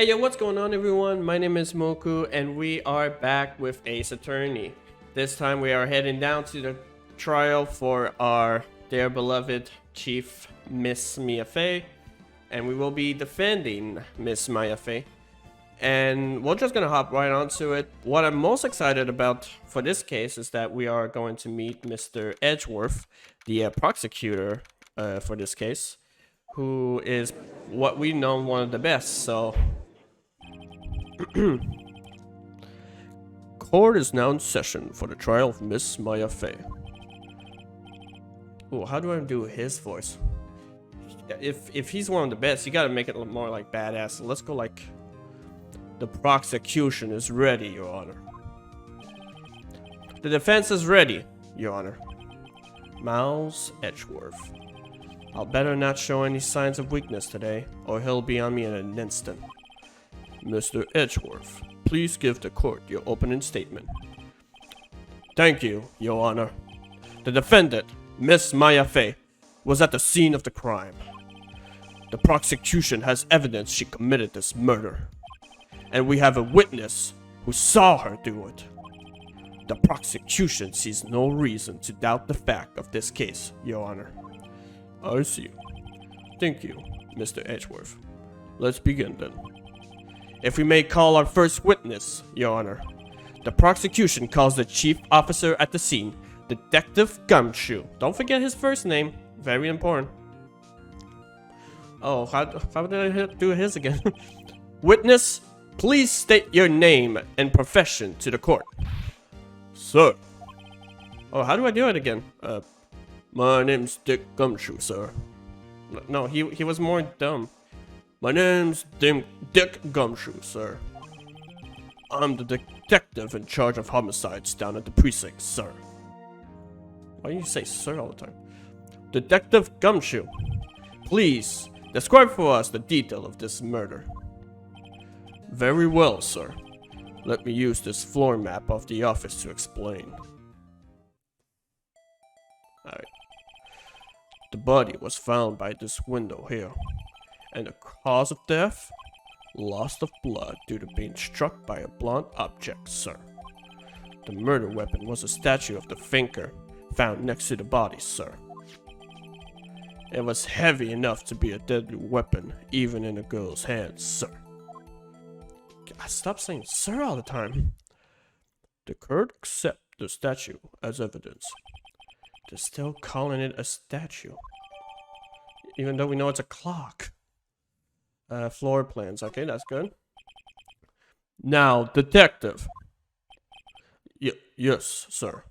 Hey yo, what's going on everyone? My name is Moku and we are back with Ace Attorney. This time we are heading down to the trial for our dear beloved chief, Miss Mia Fey. And we will be defending Miss Maya Fey. And we're just gonna hop right onto it. What I'm most excited about for this case is that we are going to meet Mr. Edgeworth, the prosecutor for this case, who is what we know one of the best. So court is now in session for the trial of Miss Maya Fey. Oh, how do I do his voice? If he's one of the best, you gotta make it more like badass. So let's go like, the prosecution is ready, Your Honor. The defense is ready, Your Honor. Miles Edgeworth. I'll better not show any signs of weakness today, or he'll be on me in an instant. Mr. Edgeworth, please give the court your opening statement. Thank you, Your Honor. The defendant, Miss Maya Fey, was at the scene of the crime. The prosecution has evidence she committed this murder, and we have a witness who saw her do it. The prosecution sees no reason to doubt the fact of this case, Your Honor. I see. Thank you, Mr. Edgeworth. Let's begin then. If we may call our first witness, Your Honor. The prosecution calls the chief officer at the scene, Detective Gumshoe. Don't forget his first name. Very important. Oh, how did I do his again? Witness, please state your name and profession to the court. Sir. Oh, how do I do it again? My name's Dick Gumshoe, sir. No, he was more dumb. My name's Dick Gumshoe, sir. I'm the detective in charge of homicides down at the precinct, sir. Why do you say sir all the time? Detective Gumshoe, please describe for us the detail of this murder. Very well, sir. Let me use this floor map of the office to explain. Alright. The body was found by this window here. And the cause of death? Loss of blood due to being struck by a blunt object, sir. The murder weapon was a statue of the thinker found next to the body, sir. It was heavy enough to be a deadly weapon, even in a girl's hands, sir. Stop saying sir all the time. The court accept the statue as evidence. They're still calling it a statue, even though we know it's a clock. Floor plans. Okay, that's good. Now, detective. Yes, sir.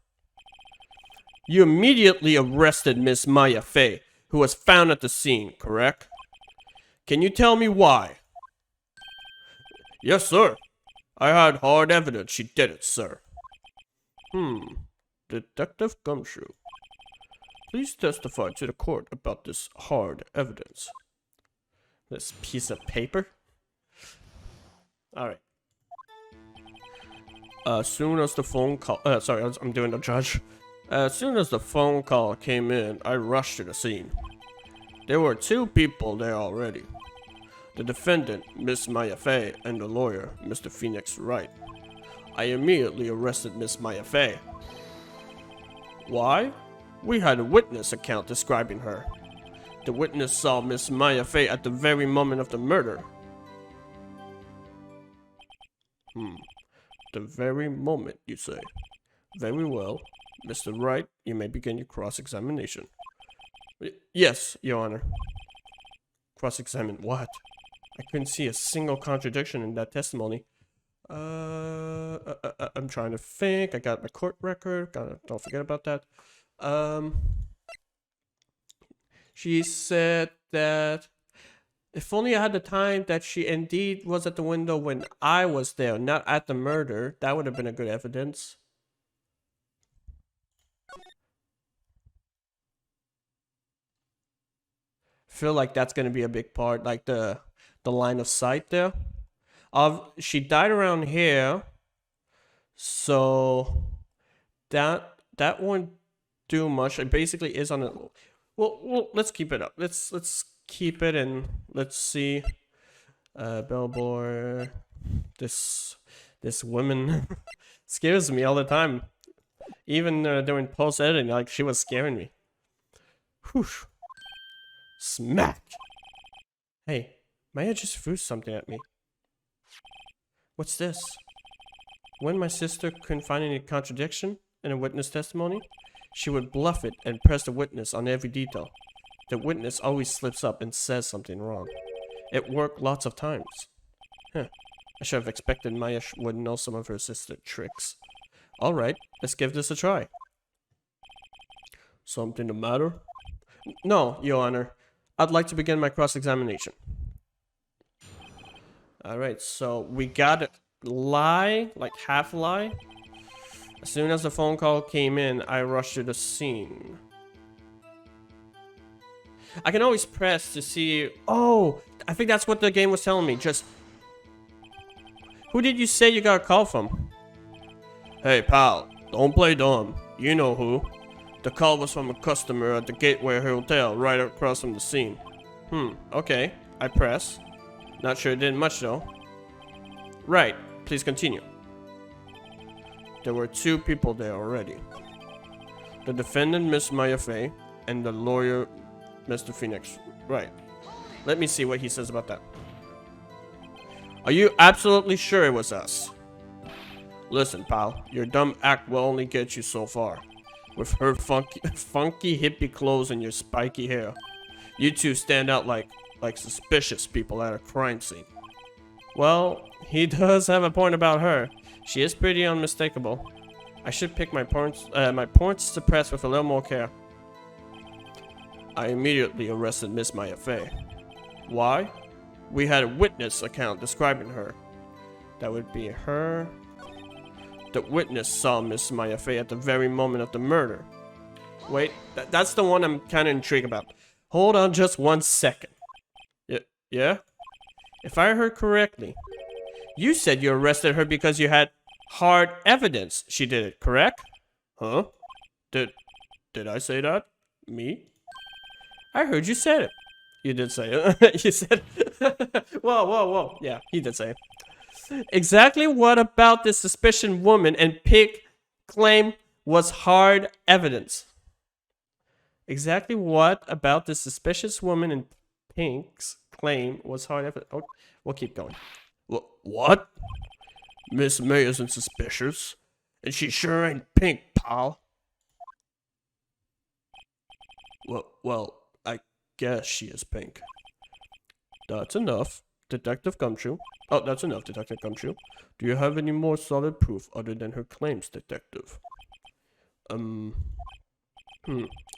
You immediately arrested Miss Maya Fey, who was found at the scene, correct? Can you tell me why? Yes, sir. I had hard evidence she did it, sir. Detective Gumshoe, please testify to the court about this hard evidence. This piece of paper? Alright. As soon as the phone call... sorry, I'm doing the judge. As soon as the phone call came in, I rushed to the scene. There were two people there already. The defendant, Miss Maya Fey, and the lawyer, Mr. Phoenix Wright. I immediately arrested Miss Maya Fey. Why? We had a witness account describing her. The witness saw Miss Maya Fey at the very moment of the murder. The very moment, you say? Very well. Mr. Wright, you may begin your cross-examination. Yes, Your Honor. Cross-examine what? I couldn't see a single contradiction in that testimony. I'm trying to think. I got my court record. Don't forget about that. She said that if only I had the time that she indeed was at the window when I was there, not at the murder, that would have been a good evidence. Feel like that's gonna be a big part, like the line of sight there. She died around here, so that won't do much. It basically is on a... Well, let's keep it up. Let's keep it and let's see. Bellboy. This woman scares me all the time. Even during post editing, like she was scaring me. Whew. Smack! Hey, Maya just threw something at me. What's this? When my sister couldn't find any contradiction in a witness testimony, she would bluff it and press the witness on every detail. The witness always slips up and says something wrong. It worked lots of times. Huh. I should have expected Maya would know some of her sister's tricks. Alright, let's give this a try. Something the matter? No, Your Honor. I'd like to begin my cross-examination. Alright, so we got a lie, like half lie. As soon as the phone call came in, I rushed to the scene. I can always press to see... Oh, I think that's what the game was telling me. Just... Who did you say you got a call from? Hey, pal, don't play dumb. You know who. The call was from a customer at the Gateway Hotel right across from the scene. Okay. I press. Not sure it did much though. Right, please continue. There were 2 people there already. The defendant, Miss Maya Fey, and the lawyer, Mr. Phoenix. Right. Let me see what he says about that. Are you absolutely sure it was us? Listen, pal, your dumb act will only get you so far. With her funky hippie clothes and your spiky hair, you two stand out like suspicious people at a crime scene. Well, he does have a point about her. She is pretty unmistakable. I should pick my points to press with a little more care. I immediately arrested Miss Maya Fey. Why? We had a witness account describing her. That would be her. The witness saw Miss Maya Fey at the very moment of the murder. Wait, that's the one I'm kind of intrigued about. Hold on just 1 second. Yeah? If I heard correctly, you said you arrested her because you had hard evidence she did it, correct? Huh? Did I say that? Me? I heard you said it. You did say it. You said whoa. Yeah, he did say it. Exactly what about this suspicion woman and Pig claim was hard evidence? Exactly what about this suspicious woman and Pink's claim was hard evidence? Oh, we'll keep going. What? Miss May isn't suspicious, and she sure ain't Pink, pal. Well, I guess she is Pink. That's enough, Detective Gumshoe. Oh, that's enough, Detective Gumshoe. Do you have any more solid proof other than her claims, Detective? I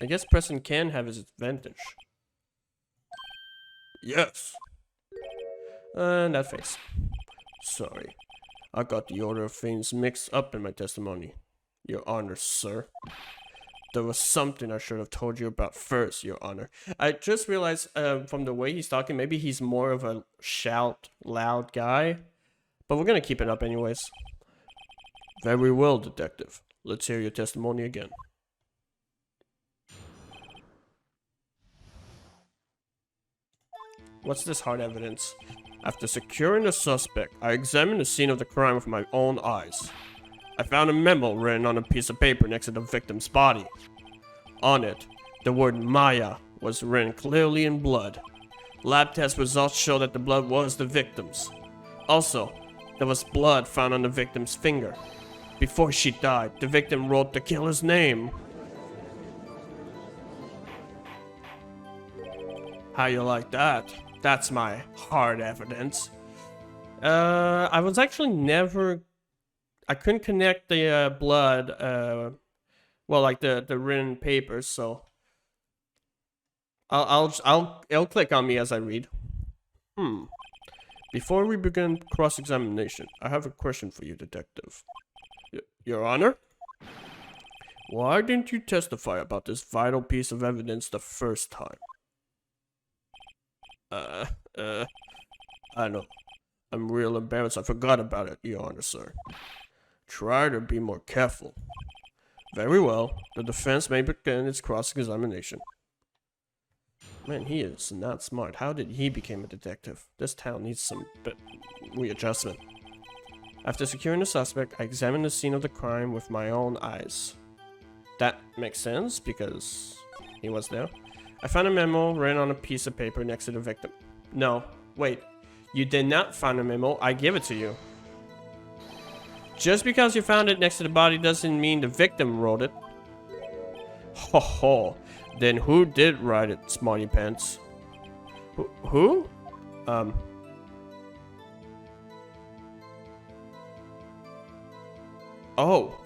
guess Preston can have his advantage. Yes. And that face. Sorry. I got the order of things mixed up in my testimony, Your Honor, sir. There was something I should have told you about first, Your Honor. I just realized from the way he's talking, maybe he's more of a loud guy. But we're gonna keep it up anyways. Very well, Detective. Let's hear your testimony again. What's this hard evidence? After securing the suspect, I examined the scene of the crime with my own eyes. I found a memo written on a piece of paper next to the victim's body. On it, the word Maya was written clearly in blood. Lab test results show that the blood was the victim's. Also, there was blood found on the victim's finger. Before she died, the victim wrote the killer's name. How you like that? That's my hard evidence. I was actually never... I couldn't connect the blood, well, like the written papers, so... It'll click on me as I read. Before we begin cross-examination, I have a question for you, Detective. Your Honor? Why didn't you testify about this vital piece of evidence the first time? I know. I'm real embarrassed. I forgot about it, Your Honor, sir. Try to be more careful. Very well. The defense may begin its cross-examination. Man, he is not smart. How did he become a detective? This town needs some readjustment. After securing the suspect, I examined the scene of the crime with my own eyes. That makes sense because he was there. I found a memo written on a piece of paper next to the victim. No, wait. You did not find a memo. I give it to you. Just because you found it next to the body doesn't mean the victim wrote it. Ho ho. Then who did write it, Smarty Pants? Who? Oh.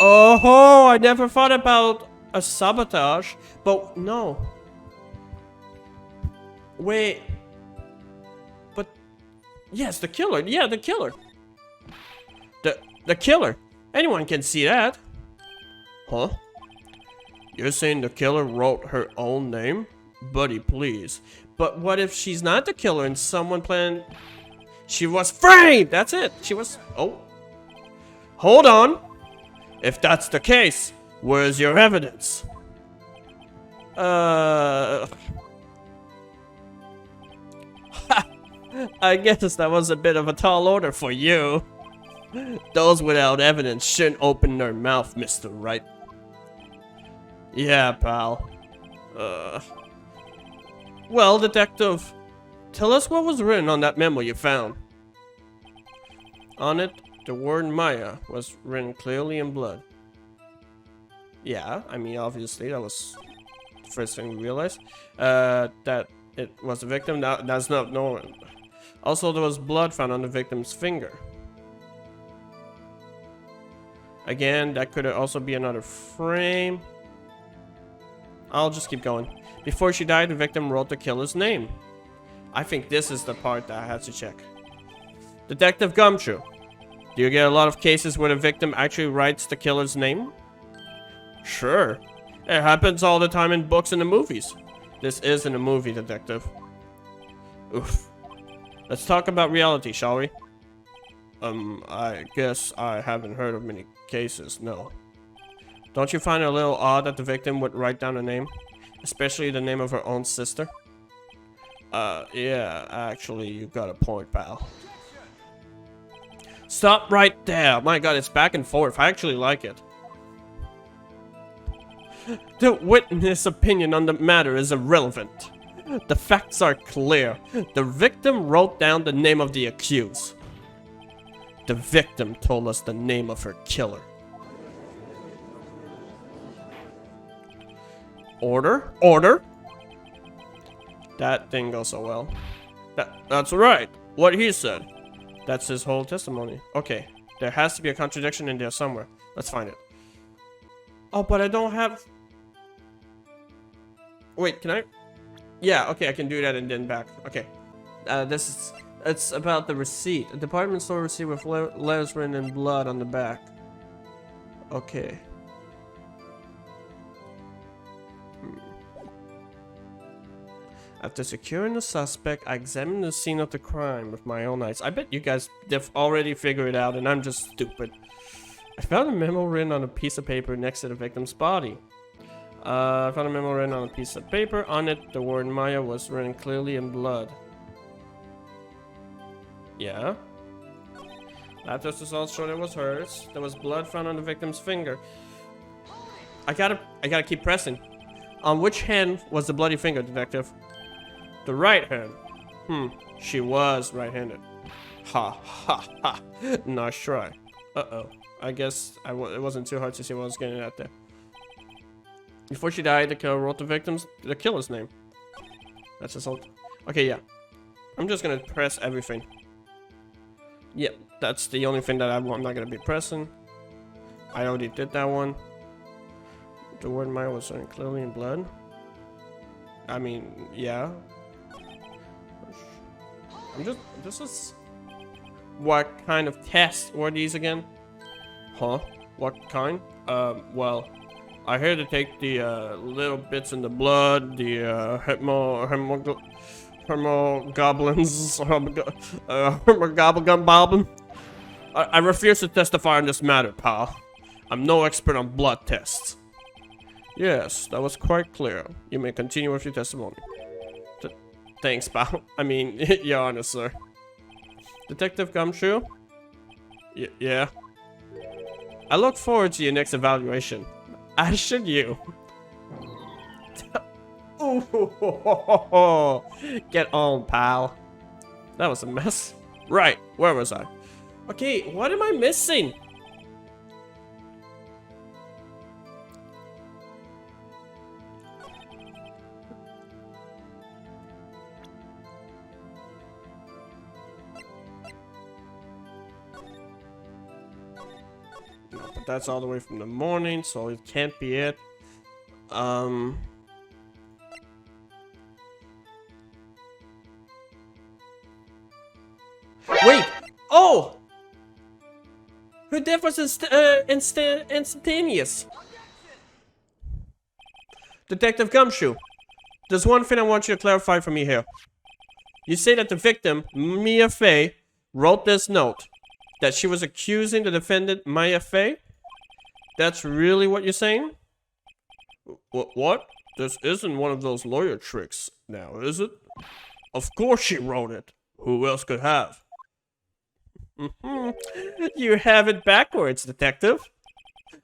Oh, I never thought about a sabotage, but no. Wait. But yes, the killer. Yeah, the killer. The killer. Anyone can see that. Huh? You're saying the killer wrote her own name? Buddy, please. But what if she's not the killer and someone planned... She was framed! That's it. She was... Oh. Hold on. If that's the case, where's your evidence? I guess that was a bit of a tall order for you. Those without evidence shouldn't open their mouth, Mr. Wright. Yeah, pal. Well, detective, tell us what was written on that memo you found. On it, the word Maya was written clearly in blood. Yeah, I mean, obviously, that was the first thing we realized. That it was the victim, that's not known. Also, there was blood found on the victim's finger. Again, that could also be another frame. I'll just keep going. Before she died, the victim wrote the killer's name. I think this is the part that I have to check. Detective Gumshoe, do you get a lot of cases where the victim actually writes the killer's name? Sure. It happens all the time in books and the movies. This isn't a movie, detective. Oof. Let's talk about reality, shall we? I guess I haven't heard of many cases, no. Don't you find it a little odd that the victim would write down a name? Especially the name of her own sister? Yeah, actually, you got a point, pal. Stop right there! My god, it's back and forth. I actually like it. The witness opinion on the matter is irrelevant. The facts are clear. The victim wrote down the name of the accused. The victim told us the name of her killer. Order? Order? That didn't go so well. That's right. What he said. That's his whole testimony. Okay. There has to be a contradiction in there somewhere. Let's find it. Oh, but I don't have... Wait, can I... Yeah, okay, I can do that and then back. Okay. It's about the receipt. A department store receipt with letters written in blood on the back. Okay. After securing the suspect, I examined the scene of the crime with my own eyes. I bet you guys have already figured it out and I'm just stupid. I found a memo written on a piece of paper next to the victim's body. I found a memo written on a piece of paper. On it, the word Maya was written clearly in blood. Yeah. Lab test results showed it was hers. There was blood found on the victim's finger. I gotta keep pressing. On which hand was the bloody finger, detective? The right hand. She was right-handed. Ha ha ha. Nice try. Uh-oh. I guess it wasn't too hard to see what I was getting at there. Before she died, the killer wrote the killer's name. That's his whole... Okay, yeah. I'm just gonna press everything. Yep, that's the only thing that I'm not gonna be pressing. I already did that one. The word Maya was written clearly in blood. I mean, yeah. This is... What kind of tests were these again? Huh? What kind? Well, I had to take the little bits in the blood, the hemoglobin. I refuse to testify on this matter, pal. I'm no expert on blood tests. Yes, that was quite clear. You may continue with your testimony. Thanks, pal. I mean, Your Honor, sir. Detective Gumshoe? Yeah. I look forward to your next evaluation. As should you. Ooh, get on, pal. That was a mess. Right, where was I? Okay, what am I missing? No, but that's all the way from the morning, so it can't be it. Wait! Oh! Her death was instantaneous. Detective Gumshoe, there's one thing I want you to clarify for me here. You say that the victim, Mia Fey, wrote this note. That she was accusing the defendant, Maya Fey? That's really what you're saying? What? This isn't one of those lawyer tricks now, is it? Of course she wrote it. Who else could have? You have it backwards, detective.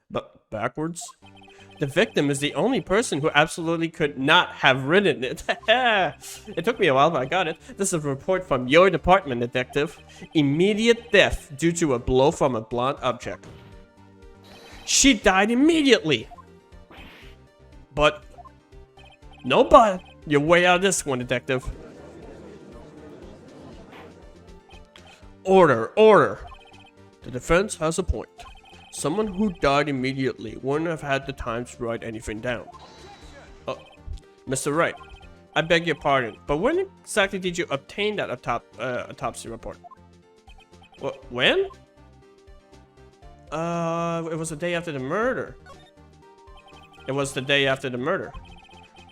But backwards? The victim is the only person who absolutely could not have written it. It took me a while, but I got it. This is a report from your department, detective. Immediate death due to a blow from a blunt object. She died immediately. But... no but. You're way out of this one, detective. Order. The defense has a point. Someone who died immediately wouldn't have had the time to write anything down. Mr. Wright, I beg your pardon, but when exactly did you obtain that autopsy report? When? It was the day after the murder. It was the day after the murder.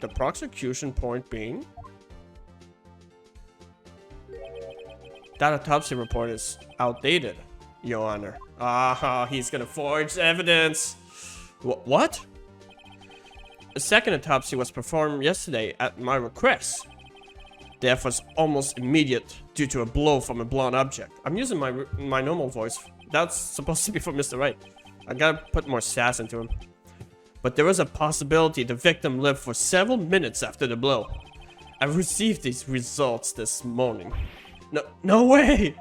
The prosecution point being... that autopsy report is outdated, Your Honor. Ah, he's gonna forge evidence. What? A second autopsy was performed yesterday at my request. Death was almost immediate due to a blow from a blunt object. I'm using my normal voice. That's supposed to be for Mr. Wright. I gotta put more sass into him. But there was a possibility the victim lived for several minutes after the blow. I received these results this morning. No way!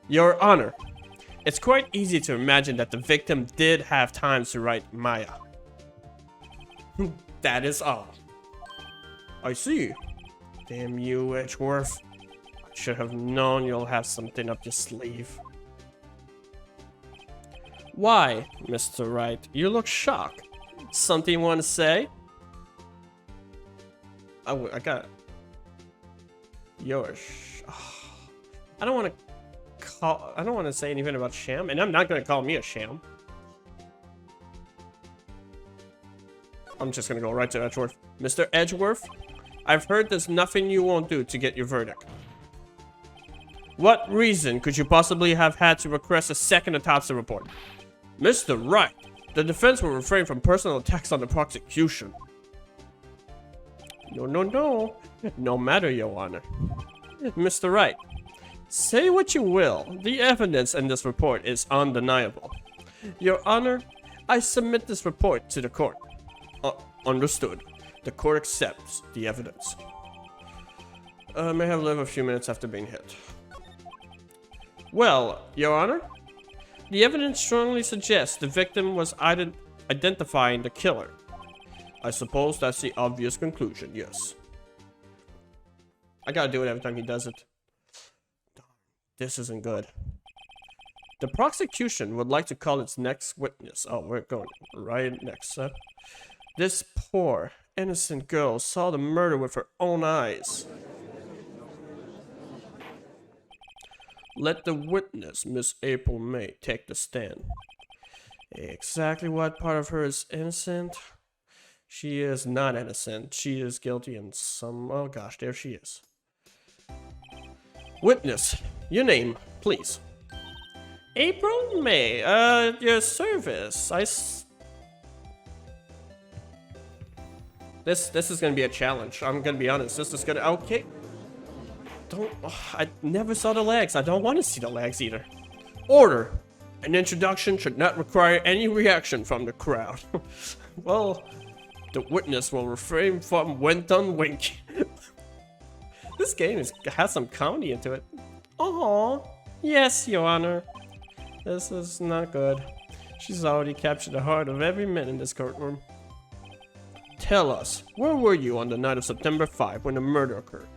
Your Honor, it's quite easy to imagine that the victim did have time to write Maya. That is all. I see. Damn you, Edgeworth. I should have known you'll have something up your sleeve. Why, Mr. Wright? You look shocked. Something you want to say? Oh, I got it. I don't want to say anything about sham, and I'm not going to call me a sham. I'm just going to go right to Edgeworth. Mr. Edgeworth, I've heard there's nothing you won't do to get your verdict. What reason could you possibly have had to request a second autopsy report? Mr. Wright, the defense will refrain from personal attacks on the prosecution. No. No matter, Your Honor. Mr. Wright, say what you will. The evidence in this report is undeniable. Your Honor, I submit this report to the court. Understood. The court accepts the evidence. May have lived a few minutes after being hit. Well, Your Honor, the evidence strongly suggests the victim was identifying the killer. I suppose that's the obvious conclusion, yes. I gotta do it every time he does it. This isn't good. The prosecution would like to call its next witness. Oh, we're going right next, huh? This poor, innocent girl saw the murder with her own eyes. Let the witness, Miss April May, take the stand. Exactly what part of her is innocent? She is not innocent. She is guilty in some... oh gosh, there she is. Witness, your name, please. April May, your service. This is gonna be a challenge. I'm gonna be honest. This is gonna okay. Don't I never saw the legs. I don't want to see the legs either. Order. An introduction should not require any reaction from the crowd. Well, the witness will refrain from when done winking. This game has some comedy into it. Oh, yes, Your Honor. This is not good. She's already captured the heart of every man in this courtroom. Tell us, where were you on the night of September 5 when the murder occurred?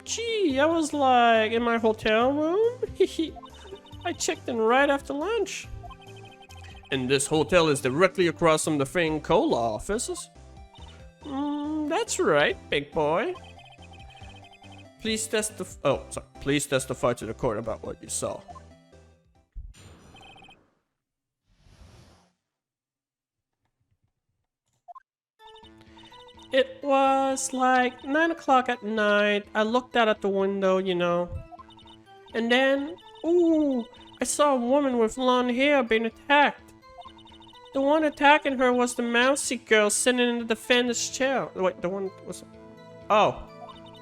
Gee, I was like in my hotel room. I checked in right after lunch. And this hotel is directly across from the Fang Cola offices? That's right, big boy. Please please testify to the court about what you saw. It was like 9 o'clock at night. I looked out at the window, you know. And then, ooh, I saw a woman with long hair being attacked. The one attacking her was the mousy girl sitting in the defendant's chair. Wait, the one was... Oh.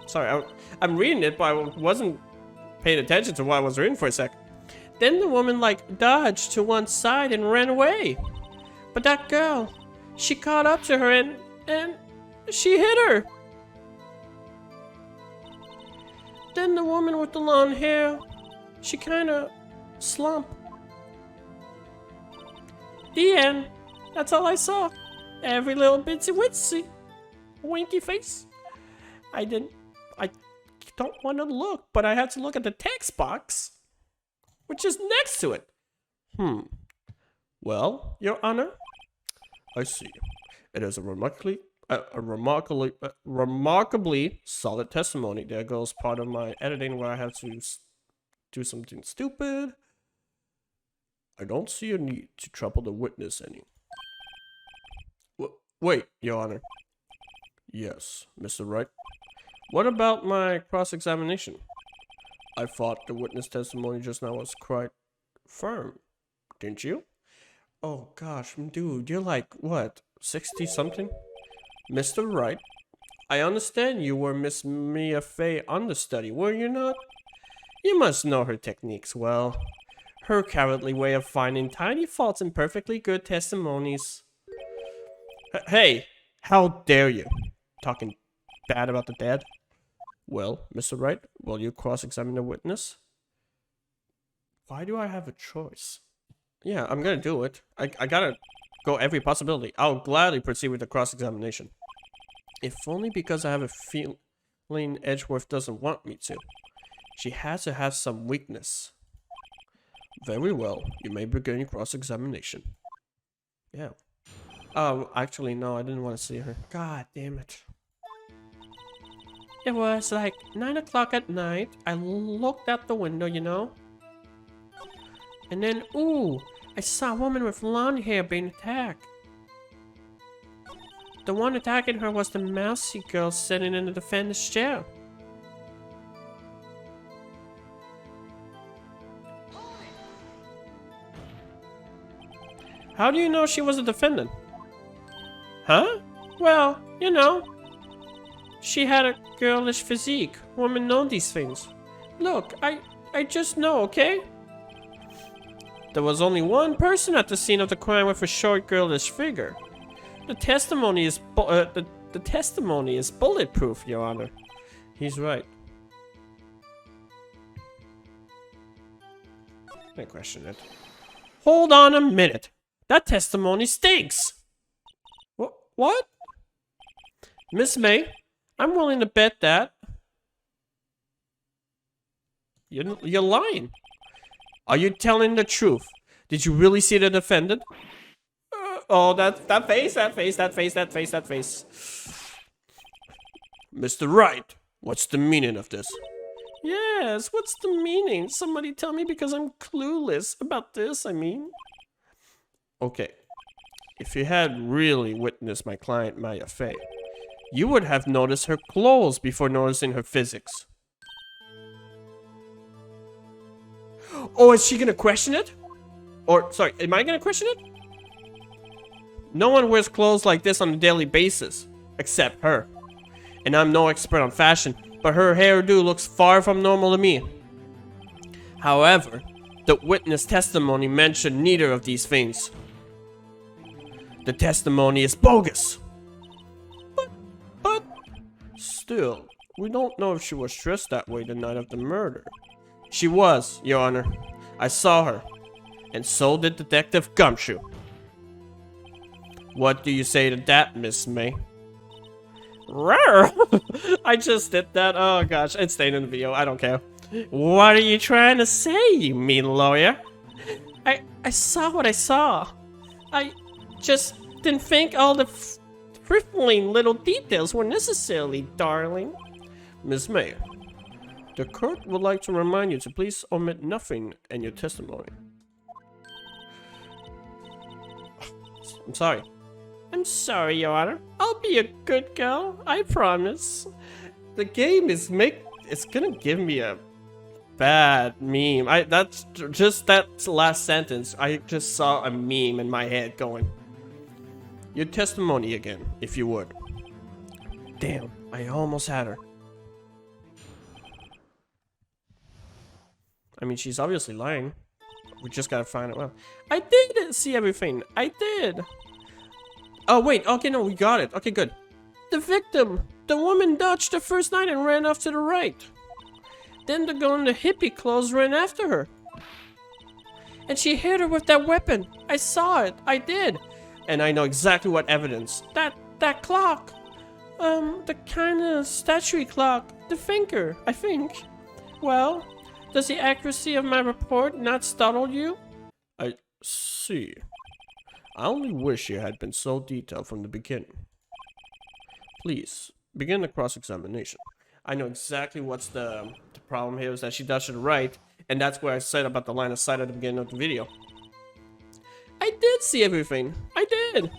Sorry, I'm reading it, but I wasn't paying attention to what I was reading for a sec. Then the woman, like, dodged to one side and ran away. But that girl, she caught up to her and she hit her. Then the woman with the long hair, she kinda slumped. The end. That's all I saw. Every little bitsy witsy. Winky face. I don't want to look, but I had to look at the text box, which is next to it. Well, Your Honor, I see. It is a remarkably solid testimony. There goes part of my editing where I have to do something stupid. I don't see a need to trouble the witness any. Wait, Your Honor. Yes, Mr. Wright. What about my cross-examination? I thought the witness testimony just now was quite firm, didn't you? Oh gosh, dude, you're like, what, 60-something? Mr. Wright, I understand you were Miss Mia Fey understudy, were you not? You must know her techniques well. Her cowardly way of finding tiny faults in perfectly good testimonies. Hey, how dare you? Talking bad about the dead? Well, Mr. Wright, will you cross-examine the witness? Why do I have a choice? Yeah, I'm gonna do it. I gotta go every possibility. I'll gladly proceed with the cross-examination. If only because I have a feeling Edgeworth doesn't want me to. She has to have some weakness. Very well, you may begin your cross-examination. Yeah. Oh, actually, no, I didn't want to see her. God damn it. It was like 9 o'clock at night. I looked out the window, you know. And then, ooh, I saw a woman with long hair being attacked. The one attacking her was the mousy girl sitting in the defendant's chair. How do you know she was a defendant? Huh? Well, you know. She had a girlish physique. Women know these things. Look, I just know, okay? There was only one person at the scene of the crime with a short girlish figure. The testimony is the testimony is bulletproof, Your Honor. He's right. I question it. Hold on a minute. That testimony stinks. What? Miss May, I'm willing to bet that you're lying. Are you telling the truth? Did you really see the defendant? Oh, that face. Mr. Wright, what's the meaning of this? Yes, what's the meaning? Somebody tell me because I'm clueless about this, I mean. Okay. If you had really witnessed my client Maya Fey, you would have noticed her clothes before noticing her physics. Oh, is she gonna question it? Or, sorry, am I gonna question it? No one wears clothes like this on a daily basis, except her. And I'm no expert on fashion, but her hairdo looks far from normal to me. However, the witness testimony mentioned neither of these things. The testimony is bogus. But, still, we don't know if she was dressed that way the night of the murder. She was, Your Honor. I saw her. And so did Detective Gumshoe. What do you say to that, Miss May? I just did that. Oh gosh, it's staying in the video. I don't care. What are you trying to say, you mean lawyer? I saw what I saw. I just didn't think all the trifling little details were necessary, darling. Miss May, the court would like to remind you to please omit nothing in your testimony. I'm sorry. I'm sorry, Your Honor. I'll be a good girl. I promise. The game is it's gonna give me a bad meme. That's just that last sentence. I just saw a meme in my head going. Your testimony again, if you would. Damn, I almost had her. I mean, she's obviously lying. We just gotta find it. Well, I did see everything. I did. Oh, wait. Okay, no, we got it. Okay, good. The victim. The woman dodged the first night and ran off to the right. Then the girl in the hippie clothes ran after her. And she hit her with that weapon. I saw it. I did. And I know exactly what evidence. That clock. The kind of statuary clock. The thinker, I think. Well, does the accuracy of my report not startle you? I see. I only wish you had been so detailed from the beginning. Please, begin the cross-examination. I know exactly what's the problem here is that she dodged to the right, and that's where I said about the line of sight at the beginning of the video. I did see everything. I did.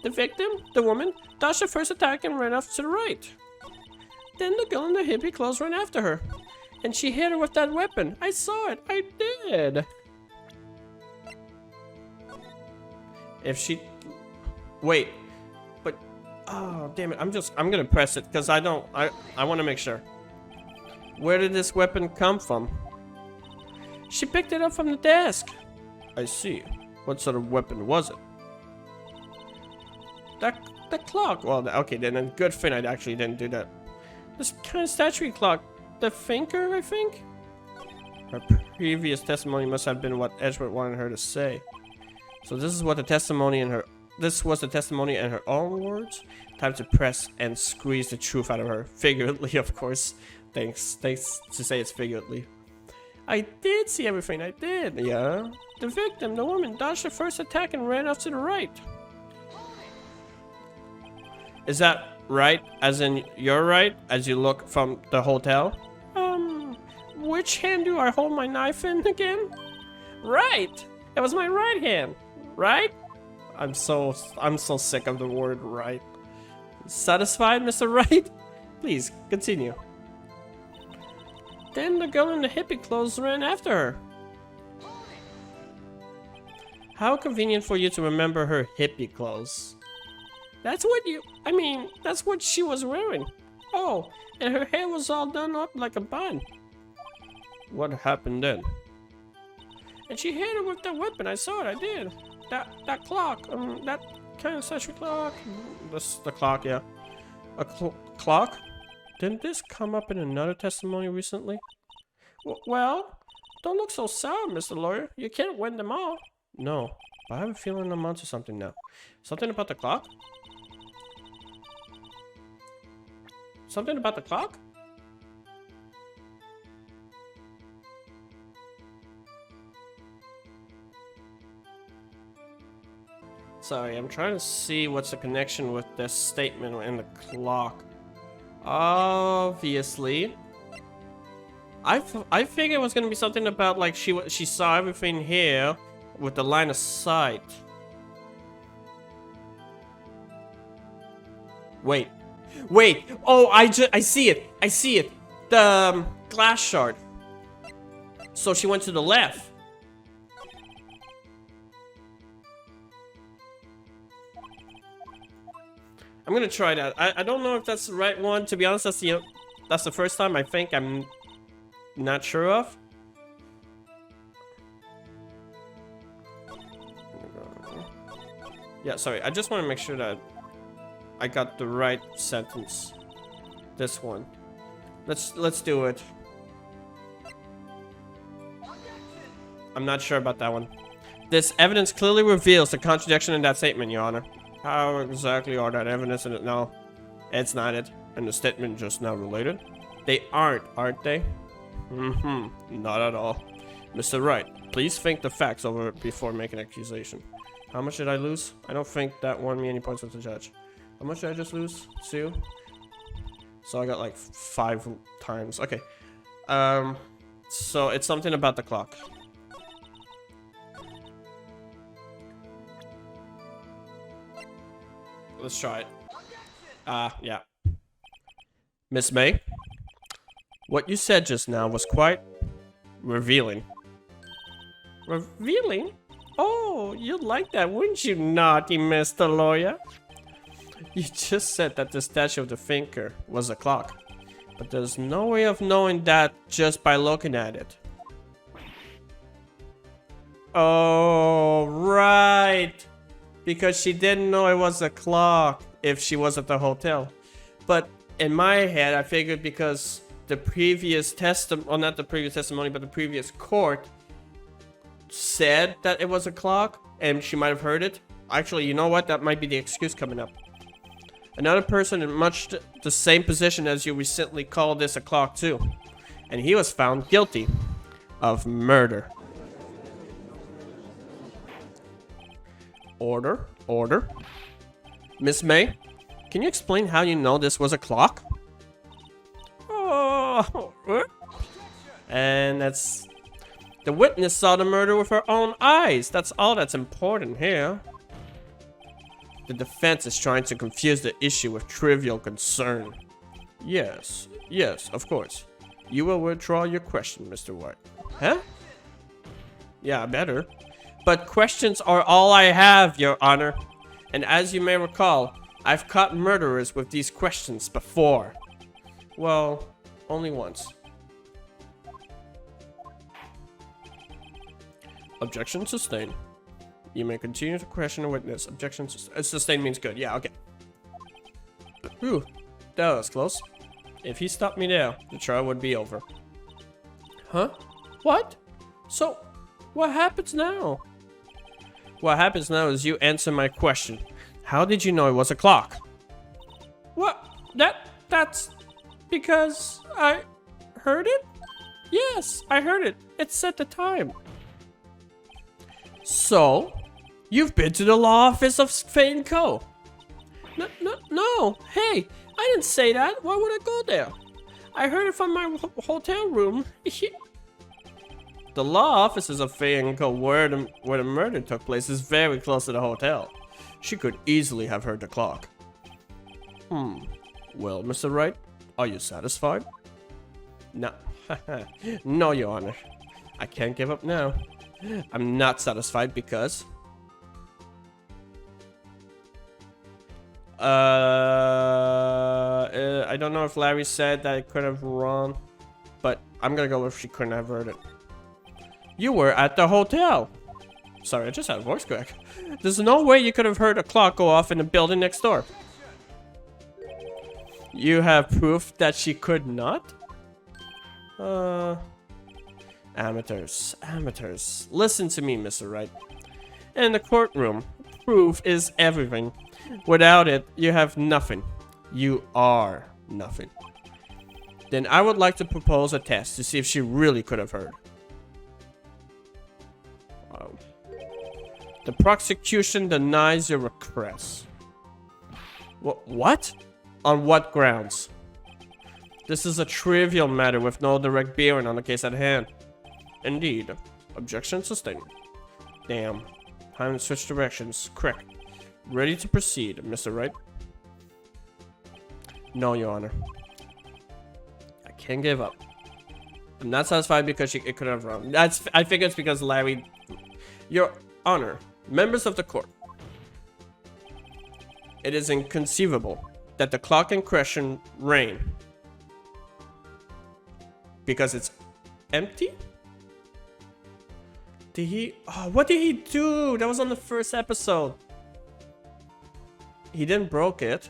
The victim, the woman, dodged the first attack and ran off to the right. Then the girl in the hippie clothes ran after her, and she hit her with that weapon. I saw it. I did. If she... Wait. But... Oh, damn it. I'm gonna press it, because I want to make sure. Where did this weapon come from? She picked it up from the desk. I see. What sort of weapon was it? The clock. Well, okay, then a good thing I actually didn't do that. This kind of statuary clock. The thinker, I think? Her previous testimony must have been what Edgeworth wanted her to say. So this is what the testimony in her... This was the testimony in her own words? Time to press and squeeze the truth out of her. Figuratively, of course. Thanks to say it's figuratively. I did see everything, I did. Yeah? The victim, the woman, dodged the first attack and ran off to the right. Is that right? As in, you're right? As you look from the hotel? Which hand do I hold my knife in again? Right! It was my right hand. Right? I'm so sick of the word right. Satisfied, Mr. Wright? Please, continue. Then the girl in the hippie clothes ran after her. How convenient for you to remember her hippie clothes. That's what she was wearing. Oh, and her hair was all done up like a bun. What happened then? And she hit her with that weapon. I saw it. I did. That clock. That kind of statuary clock. The clock, yeah. A clock? Didn't this come up in another testimony recently? Well, don't look so sour, Mr. Lawyer. You can't win them all. No, but I have a feeling I'm onto something now. Something about the clock? Something about the clock? Sorry, I'm trying to see what's the connection with this statement and the clock. Obviously, I figured it was gonna be something about like she saw everything here with the line of sight. Wait. Oh, I see it. I see it. The glass shard. So she went to the left. I'm gonna try that. I don't know if that's the right one. To be honest, that's the first time I think I'm not sure of. Yeah, sorry. I just want to make sure that I got the right sentence. This one. Let's do it. I'm not sure about that one. This evidence clearly reveals the contradiction in that statement, Your Honor. How exactly are that evidence in it? No, it's not it. And the statement just now related? They aren't they? Not at all. Mr. Wright, please think the facts over before making an accusation. How much did I lose? I don't think that won me any points with the judge. How much did I just lose? 2? So I got like 5 times. Okay. So it's something about the clock. Let's try it. Yeah. Miss May, what you said just now was quite revealing. Revealing? Oh, you'd like that, wouldn't you, naughty Mr. Lawyer? You just said that the statue of the thinker was a clock. But there's no way of knowing that just by looking at it. Oh, right. Because she didn't know it was a clock if she was at the hotel. But in my head, I figured because the previous testimony, well, not the previous testimony, but the previous court said that it was a clock and she might have heard it. Actually, you know what? That might be the excuse coming up. Another person in much the same position as you recently called this a clock too. And he was found guilty of murder. Order. Miss May, can you explain how you know this was a clock? Oh, and that's... The witness saw the murder with her own eyes. That's all that's important here. The defense is trying to confuse the issue with trivial concern. Yes, of course. You will withdraw your question, Mr. White. Huh? Yeah, better. But questions are all I have, Your Honor. And as you may recall, I've caught murderers with these questions before. Well, only once. Objection sustained. You may continue to question a witness. Objection sustained means good. Yeah, okay. Whew, that was close. If he stopped me there, the trial would be over. Huh? What? So, what happens now? What happens now is you answer my question. How did you know it was a clock? What? That's because I heard it? Yes, I heard it. It said the time. So, you've been to the law office of Fate & Co. No. Hey, I didn't say that. Why would I go there? I heard it from my hotel room. The law offices of Fate & Co. where the murder took place is very close to the hotel. She could easily have heard the clock. Well, Mr. Wright, are you satisfied? No. No, Your Honor. I can't give up now. I'm not satisfied because... I don't know if Larry said that it could have run, but I'm gonna go with she couldn't have heard it. You were at the hotel. Sorry, I just had a voice crack. There's no way you could have heard a clock go off in the building next door. You have proof that she could not? Amateurs. Listen to me, Mr. Wright. In the courtroom, proof is everything. Without it, you have nothing. You are nothing. Then I would like to propose a test to see if she really could have heard. The prosecution denies your request. What? On what grounds? This is a trivial matter with no direct bearing on the case at hand. Indeed. Objection sustained. Damn. Time to switch directions. Correct. Ready to proceed, Mr. Wright? No, Your Honor. I can't give up. I'm not satisfied because it could have run. I figure it's because Larry... Your Honor, members of the court. It is inconceivable that the clock in question ran because it's empty. Did he? Oh, what did he do? That was on the first episode. He didn't broke it.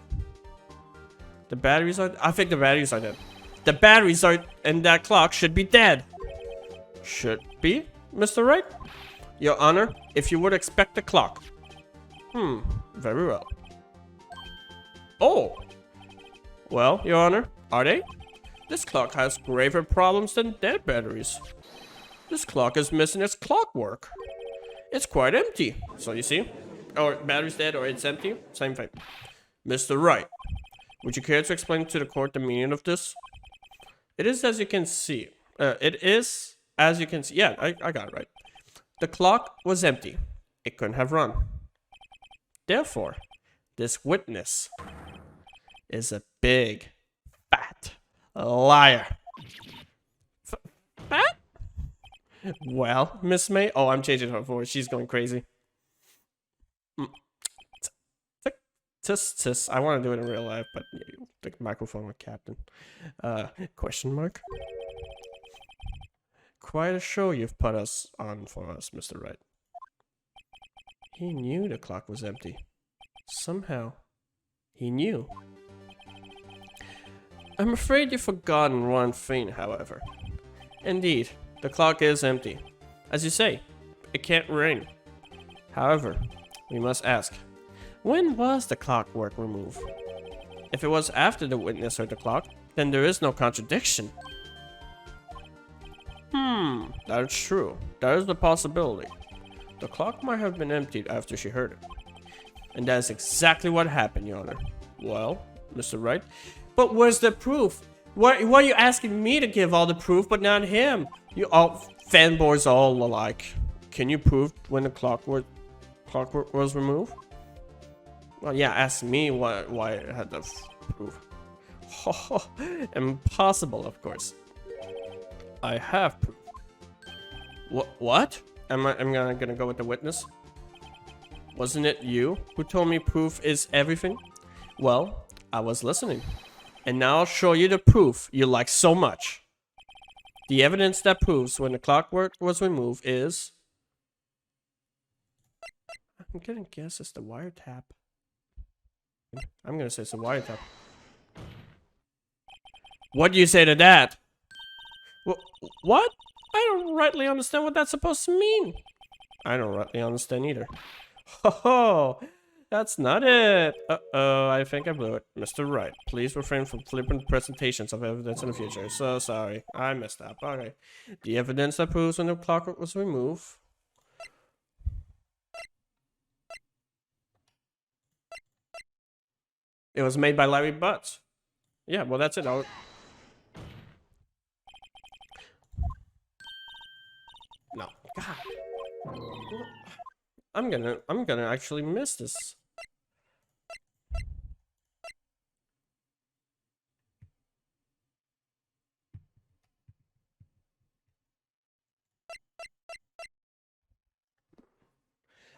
The batteries are. I think the batteries are dead. The batteries are, and that clock should be dead. Should be, Mr. Wright? Your Honor, if you would expect the clock. Very well. Oh! Well, Your Honor, are they? This clock has graver problems than dead batteries. This clock is missing its clockwork. It's quite empty. So you see? Or battery's dead or it's empty. Same thing. Mr. Wright, would you care to explain to the court the meaning of this? It is as you can see. Yeah, I got it right. The clock was empty. It couldn't have run. Therefore, this witness is a big, fat liar. Fat? Well, Miss May. Oh, I'm changing her voice. She's going crazy. Tis. I want to do it in real life, but the microphone with Captain. Question mark? Quite a show you've put us on for us, Mr. Wright. He knew the clock was empty. Somehow, he knew. I'm afraid you've forgotten one thing, however. Indeed, the clock is empty. As you say, it can't ring. However, we must ask, when was the clockwork removed? If it was after the witness heard the clock, then there is no contradiction. That's true. That is the possibility. The clock might have been emptied after she heard it. And that is exactly what happened, Your Honor. Well, Mr. Wright. But where's the proof? Why are you asking me to give all the proof, but not him? You all fanboys all alike. Can you prove when the clockwork was removed? Well, yeah, ask me why it had the proof. Impossible, of course. I have proof. What? I'm gonna go with the witness. Wasn't it you who told me proof is everything? Well, I was listening. And now I'll show you the proof you like so much. The evidence that proves when the clockwork was removed is... I'm gonna guess it's the wiretap. I'm gonna say it's a wiretap. What do you say to that? What? I don't rightly understand what that's supposed to mean. I don't rightly understand either. Ho, that's not it. Uh-oh, I think I blew it. Mr. Wright, please refrain from flippant presentations of evidence in the future. So sorry, I messed up. Okay. The evidence that proves when the clockwork was removed. It was made by Larry Butts. Yeah, well that's it. No. God. I'm gonna actually miss this.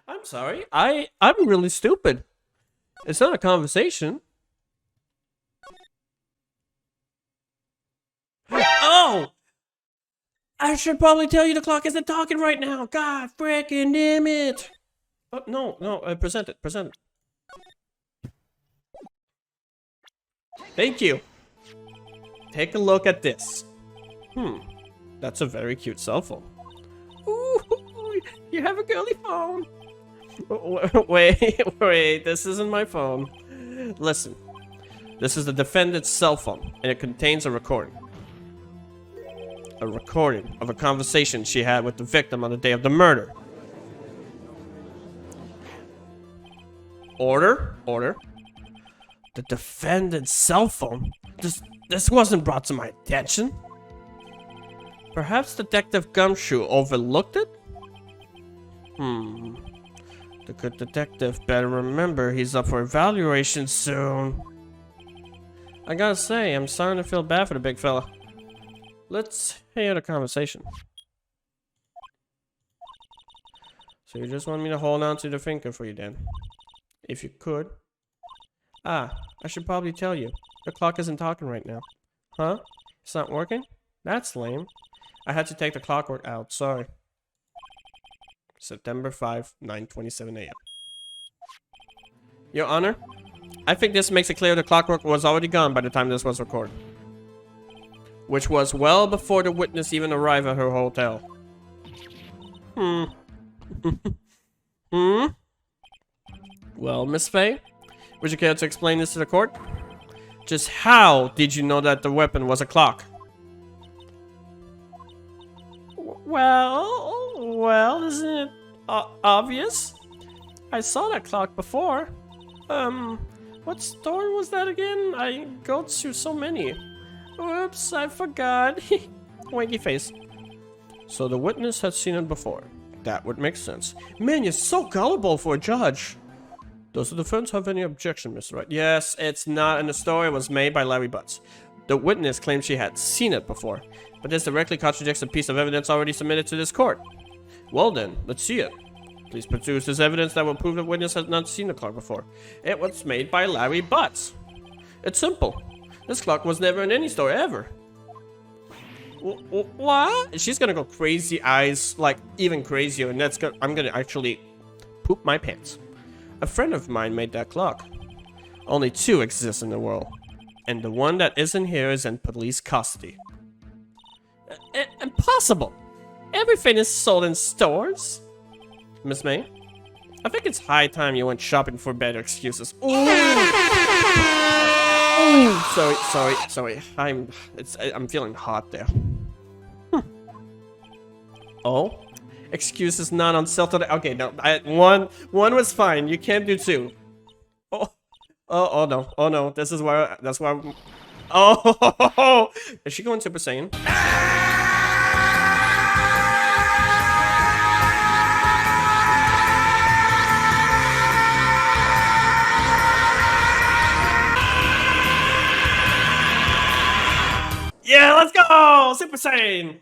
I'm sorry. I'm really stupid. It's not a conversation. Oh! I should probably tell you the clock isn't talking right now. God freaking damn it. Oh, no, present it. Thank you. Take a look at this. That's a very cute cell phone. Ooh, you have a girly phone. Wait, this isn't my phone. Listen, this is the defendant's cell phone, and it contains a recording. A recording of a conversation she had with the victim on the day of the murder. Order. The defendant's cell phone? This wasn't brought to my attention. Perhaps Detective Gumshoe overlooked it? The good detective better remember he's up for evaluation soon. I gotta say, I'm starting to feel bad for the big fella. Let's hear the conversation. So you just want me to hold on to the finger for you then? If you could. Ah, I should probably tell you. The clock isn't talking right now. Huh? It's not working? That's lame. I had to take the clockwork out, sorry. September 5, 9:27 a.m. Your Honor, I think this makes it clear the clockwork was already gone by the time this was recorded. Which was well before the witness even arrived at her hotel. Hmm. Hmm? Well, Miss Faye, would you care to explain this to the court? Just how did you know that the weapon was a clock? Well, isn't it obvious? I saw that clock before. What store was that again? I go to so many. Oops, I forgot. Wanky face. So the witness had seen it before. That would make sense. Man, you're so gullible for a judge. Does the defense have any objection, Mr. Wright? Yes, it's not in the story. It was made by Larry Butts. The witness claimed she had seen it before, but this directly contradicts a piece of evidence already submitted to this court. Well then, let's see it. Please produce this evidence that will prove the witness has not seen the clock before. It was made by Larry Butts. It's simple. This clock was never in any store ever. What? She's gonna go crazy eyes, like even crazier, and I'm gonna actually poop my pants. A friend of mine made that clock. Only two exist in the world, and the one that isn't here is in police custody. Impossible! Everything is sold in stores. Miss May, I think it's high time you went shopping for better excuses. Ooh. Ooh. Sorry. I'm feeling hot there. Oh, excuses not on sale today. Okay, no, one was fine. You can't do two. Oh no. That's why. Oh, is she going Super Saiyan? Yeah, let's go! Super Saiyan!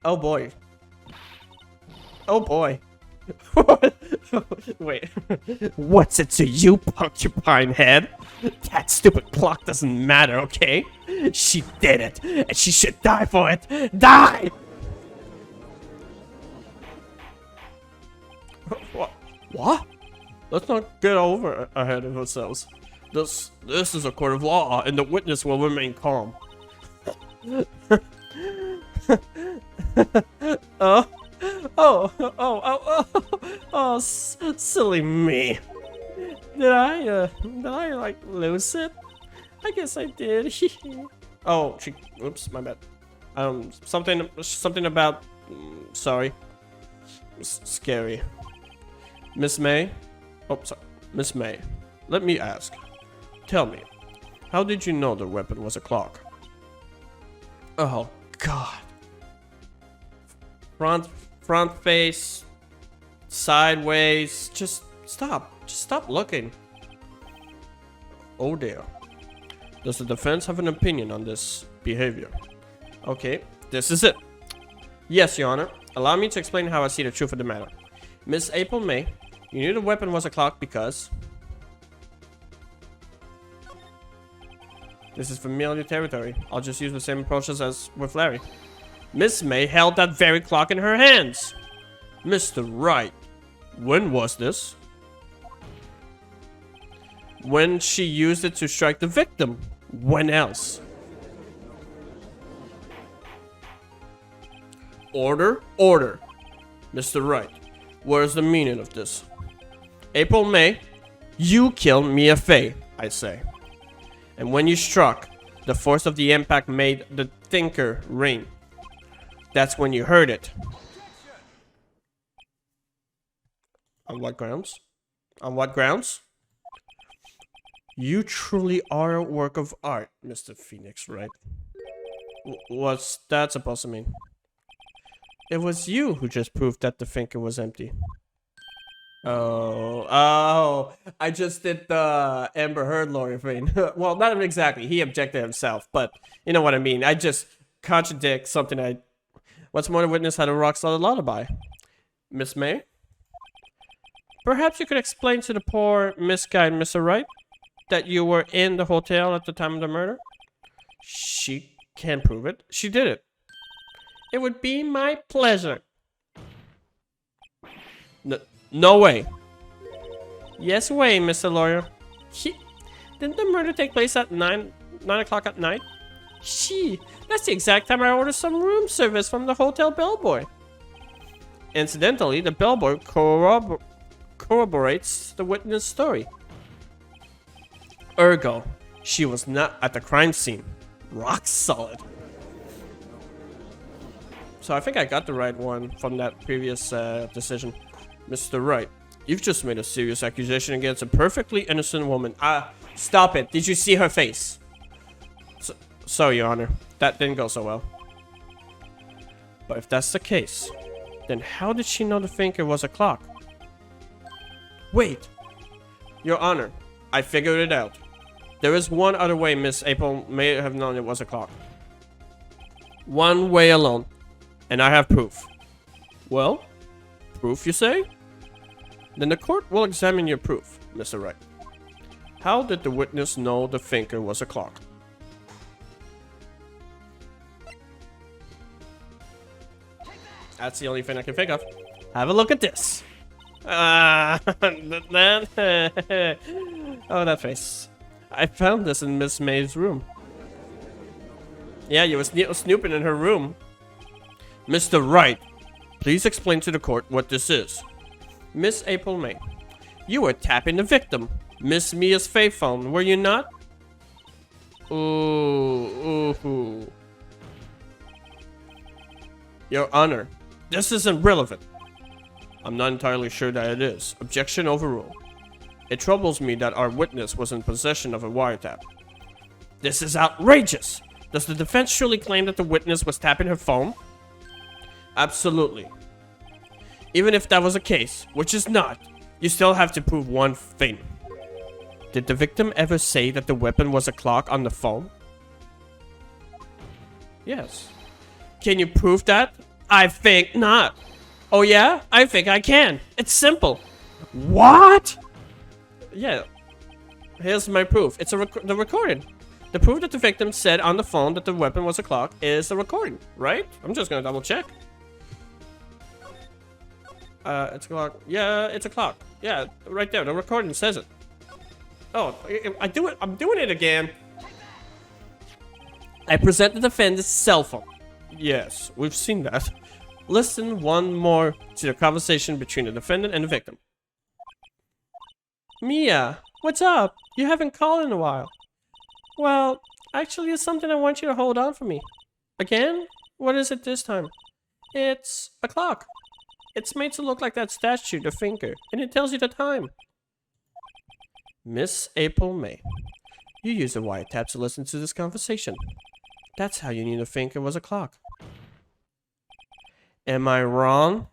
Oh boy. Oh boy. Wait. What's it to you, porcupine head? That stupid clock doesn't matter, okay? She did it, and she should die for it. Die! What? Let's not get over ahead of ourselves. This is a court of law, and the witness will remain calm. Silly me. Did I like lose it? I guess I did. Oops, my bad. Something about, sorry. Scary. Miss May? Oh, sorry. Miss May, let me ask. Tell me, how did you know the weapon was a clock? Oh, God. Front face, sideways, just stop looking. Oh dear. Does the defense have an opinion on this behavior? Okay, this is it. Yes, Your Honor. Allow me to explain how I see the truth of the matter. Miss April May, you knew the weapon was a clock because... This is familiar territory. I'll just use the same approaches as with Larry. Miss May held that very clock in her hands. Mr. Wright, when was this? When she used it to strike the victim. When else? Order, order. Mr. Wright, what is the meaning of this? April May, you killed Mia Fey, I say. And when you struck, the force of the impact made the thinker ring. That's when you heard it. On what grounds? On what grounds? You truly are a work of art, Mr. Phoenix, right? What's that supposed to mean? It was you who just proved that the thinker was empty. Oh, I just did the Amber Heard lawyer thing. Well, not exactly. He objected himself, but you know what I mean. I just contradict something What's more, the witness had a rock-solid lullaby. Miss May? perhaps you could explain to the poor misguided Mr. Wright that you were in the hotel at the time of the murder? She can't prove it. She did it. It would be my pleasure. No way. Yes way, Mr. Lawyer. Didn't the murder take place at 9 o'clock at night? That's the exact time I ordered some room service from the hotel bellboy. Incidentally, the bellboy corroborates the witness' story. Ergo, she was not at the crime scene. Rock solid. So I think I got the right one from that previous decision. Mr. Wright, you've just made a serious accusation against a perfectly innocent woman. Stop it. Did you see her face? So, Your Honor, that didn't go so well. But if that's the case, then how did she know the finger was a clock? Wait! Your Honor, I figured it out. There is one other way Miss April may have known it was a clock. One way alone. And I have proof. Well? Proof, you say? Then the court will examine your proof, Mr. Wright. How did the witness know the finger was a clock? That's the only thing I can think of. Have a look at this. Oh, that face. I found this in Miss May's room. Yeah, you were snooping in her room. Mr. Wright, please explain to the court what this is. Miss April May, you were tapping the victim, Miss Mia's Faith phone, were you not? Ooh. Your Honor, this isn't relevant. I'm not entirely sure that it is. Objection overruled. It troubles me that our witness was in possession of a wiretap. This is outrageous! Does the defense surely claim that the witness was tapping her phone? Absolutely. Even if that was the case, which is not, you still have to prove one thing. Did the victim ever say that the weapon was a clock on the phone? Yes. Can you prove that? I think not. Oh yeah? I think I can. It's simple. What? Yeah. Here's my proof. It's the recording. The proof that the victim said on the phone that the weapon was a clock is the recording, right? I'm just gonna double check. It's a clock. Yeah, it's a clock. Yeah, right there. The recording says it. Oh, I'm doing it again. I present the defendant's cell phone. Yes, we've seen that. Listen one more to the conversation between the defendant and the victim. Mia, what's up? You haven't called in a while. Well, actually, it's something I want you to hold on for me. Again? What is it this time? It's a clock. It's made to look like that statue, the finger, and it tells you the time. Miss April May, you used a wiretap to listen to this conversation. That's how you knew the finger was a clock. Am I wrong?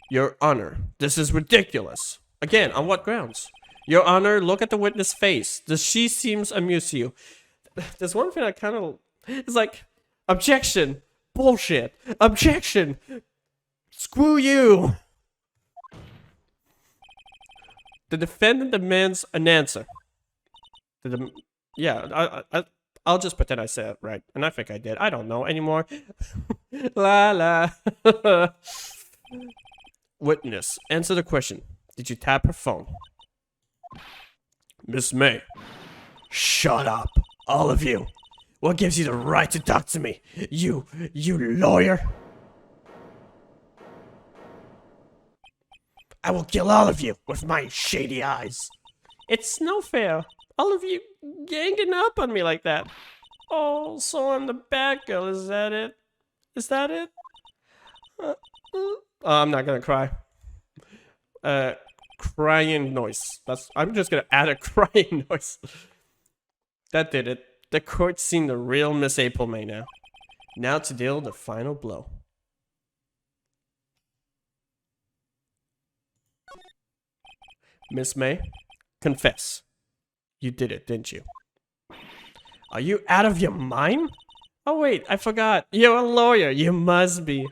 Your Honor, this is ridiculous. Again, on what grounds? Your Honor, look at the witness' face. Does she seems amused to you? There's one thing I kind of... It's like, objection. Bullshit. Objection. Screw you. The defendant demands an answer. Yeah, I'll just pretend I said it right. And I think I did. I don't know anymore. La la. Witness, answer the question. Did you tap her phone? Miss May. Shut up, all of you. What gives you the right to talk to me? You lawyer? I will kill all of you with my shady eyes. It's no fair. All of you ganging up on me like that. Oh, so I'm the bad girl, is that it? Is that it? I'm not gonna cry. Crying noise. I'm just gonna add a crying noise. That did it. The court's seen the real Miss April May now. Now to deal the final blow. Miss May, confess. You did it, didn't you? Are you out of your mind? Oh wait, I forgot. You're a lawyer. You must be.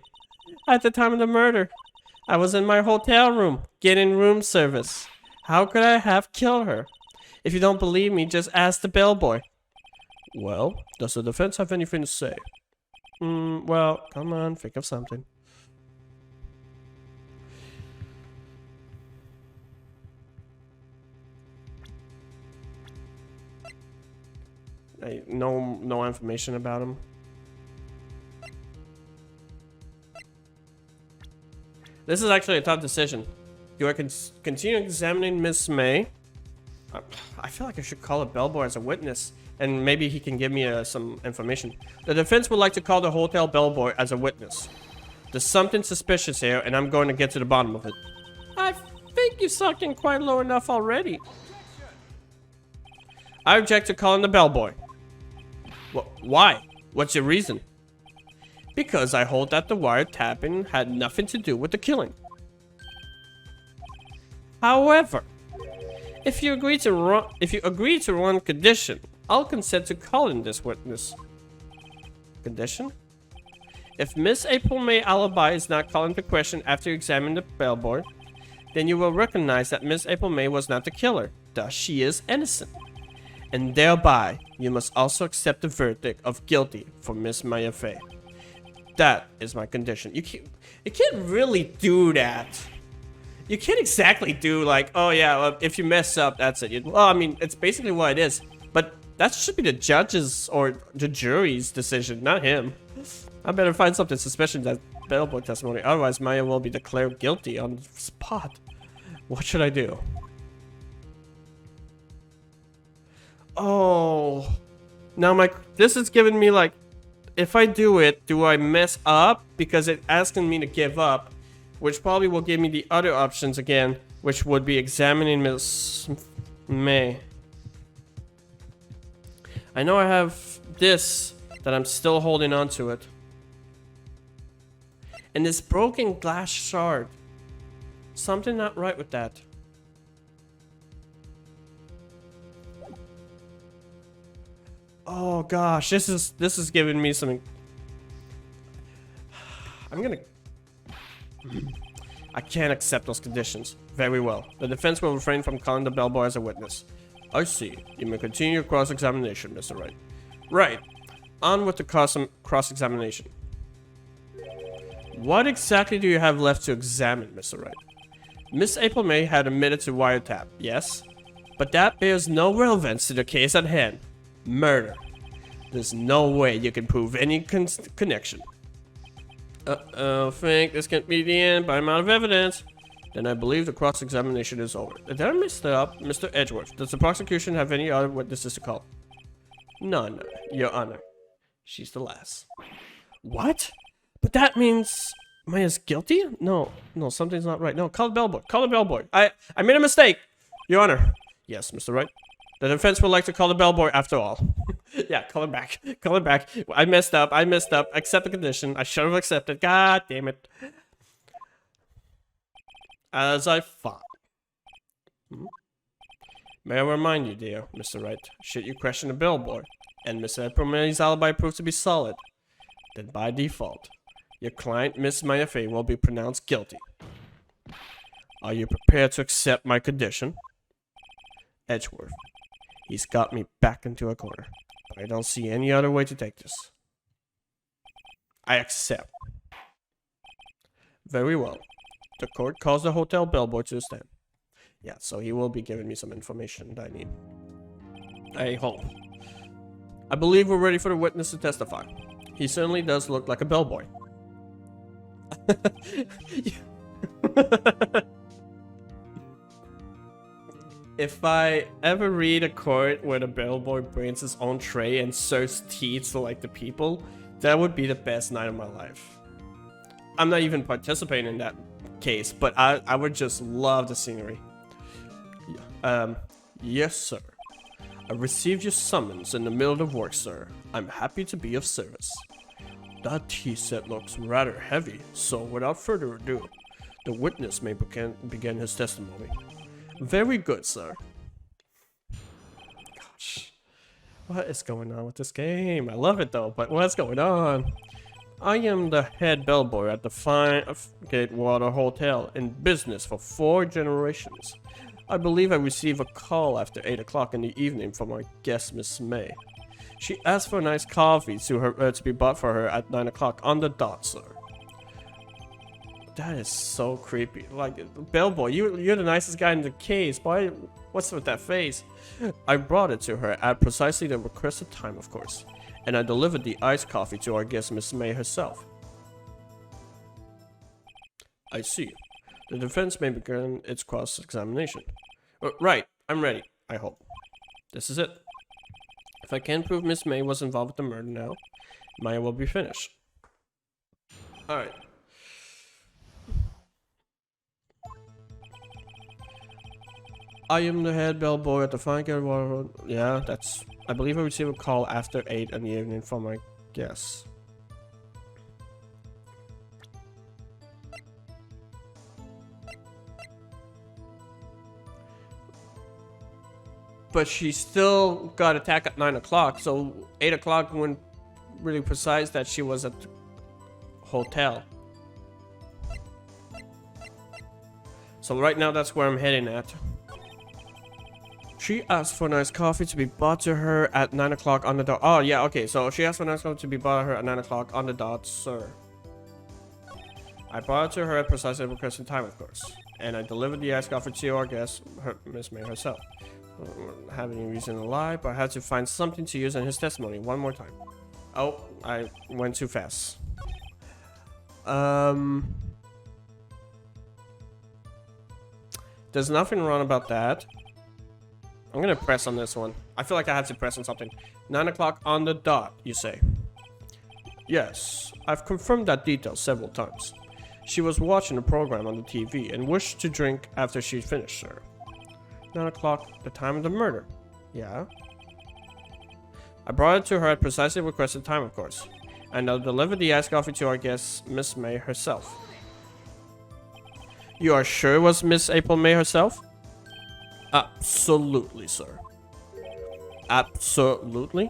At the time of the murder, I was in my hotel room, getting room service. How could I have killed her? If you don't believe me, just ask the bellboy. Well, does the defense have anything to say? Well, come on, think of something. No information about him. This is actually a tough decision. Do I continue examining Miss May? I feel like I should call a bellboy as a witness, and maybe he can give me some information. The defense would like to call the hotel bellboy as a witness. There's something suspicious here, and I'm going to get to the bottom of it. I think you sucked in quite low enough already. I object to calling the bellboy. Why? What's your reason? Because I hold that the wiretapping had nothing to do with the killing. However, if you agree to one condition, I'll consent to calling this witness. Condition? If Miss April May alibi is not called into question after you examine the bellboy, then you will recognize that Miss April May was not the killer, thus she is innocent. And thereby, you must also accept the verdict of guilty for Miss Maya Fey. That is my condition. You can't really do that. You can't exactly do like, oh yeah, well, if you mess up, that's it. Well, I mean, it's basically what it is. But that should be the judge's or the jury's decision, not him. I better find something suspicious in that bellboy testimony. Otherwise, Maya will be declared guilty on the spot. What should I do? Oh, now this is giving me like, if I do it, do I mess up? Because it's asking me to give up, which probably will give me the other options again, which would be examining Miss May. I know I have this, that I'm still holding on to it. And this broken glass shard. Something not right with that. Oh gosh, this is giving me some. I can't accept those conditions. Very well. The defense will refrain from calling the bellboy as a witness. I see. You may continue your cross-examination, Mr. Wright. Right. On with the cross-examination. What exactly do you have left to examine, Mr. Wright? Miss April May had admitted to wiretap, yes? But that bears no relevance to the case at hand. Murder. There's no way you can prove any connection. I think this can't be the end, but I'm out of evidence. Then I believe the cross-examination is over. Did I mess that up? Mr. Edgeworth, does the prosecution have any other witnesses to call? None, Your Honor. She's the last. What? But that means Maya's guilty? No, something's not right. No, call the bellboy. Call the bellboy. I made a mistake, Your Honor. Yes, Mr. Wright. The defense would like to call the bellboy after all. Yeah, call him back. Call him back. I messed up. Accept the condition. I should have accepted. God damn it. As I thought. May I remind you, dear Mr. Wright, should you question the bellboy, and Miss April May's alibi proves to be solid, then by default, your client, Miss Maya Fey, will be pronounced guilty. Are you prepared to accept my condition? Edgeworth. He's got me back into a corner, but I don't see any other way to take this. I accept. Very well. The court calls the hotel bellboy to the stand. Yeah, so he will be giving me some information that I need. Hey, hold on. I believe we're ready for the witness to testify. He certainly does look like a bellboy. If I ever read a court where the bellboy brings his own tray and serves tea to like the people, that would be the best night of my life. I'm not even participating in that case, but I would just love the scenery. Yes, sir. I received your summons in the middle of work, sir. I'm happy to be of service. That tea set looks rather heavy, so without further ado, the witness may begin his testimony. Very good, sir. Gosh. What is going on with this game? I love it though, but what's going on? I am the head bellboy at the Fine Gatewater Hotel, in business for 4 generations. I believe I received a call after 8 o'clock in the evening from our guest, Miss May. She asked for a nice coffee to be bought for her at 9 o'clock on the dot, sir. That is so creepy. Like, bellboy, you're the nicest guy in the case. Why? What's with that face? I brought it to her at precisely the requested time, of course, and I delivered the iced coffee to our guest, Miss May herself. I see. The defense may begin its cross-examination. Right, I'm ready, I hope. This is it. If I can prove Miss May was involved with the murder now, Maya will be finished. Alright. I am the head bellboy at the Fine Gatewater Road. Yeah, that's... I believe I received a call after 8 in the evening from my guest. But she still got attacked at 9 o'clock, so 8 o'clock wouldn't really precise that she was at the hotel. So right now that's where I'm heading at. She asked for a nice coffee to be bought to her at 9 o'clock on the dot. Oh yeah, okay, so she asked for a nice coffee to be bought to her at 9 o'clock on the dot, sir. I brought it to her at precisely the requested time, of course. And I delivered the iced coffee to our guest, Miss May herself. I don't have any reason to lie, but I had to find something to use in his testimony one more time. Oh, I went too fast. There's nothing wrong about that. I'm gonna press on this one. I feel like I have to press on something. 9 o'clock on the dot, you say? Yes, I've confirmed that detail several times. She was watching a program on the TV and wished to drink after she finished, sir. 9 o'clock, the time of the murder. Yeah. I brought it to her at precisely requested time, of course. And I'll deliver the iced coffee to our guest, Miss May herself. You are sure it was Miss April May herself? Absolutely, sir. Absolutely?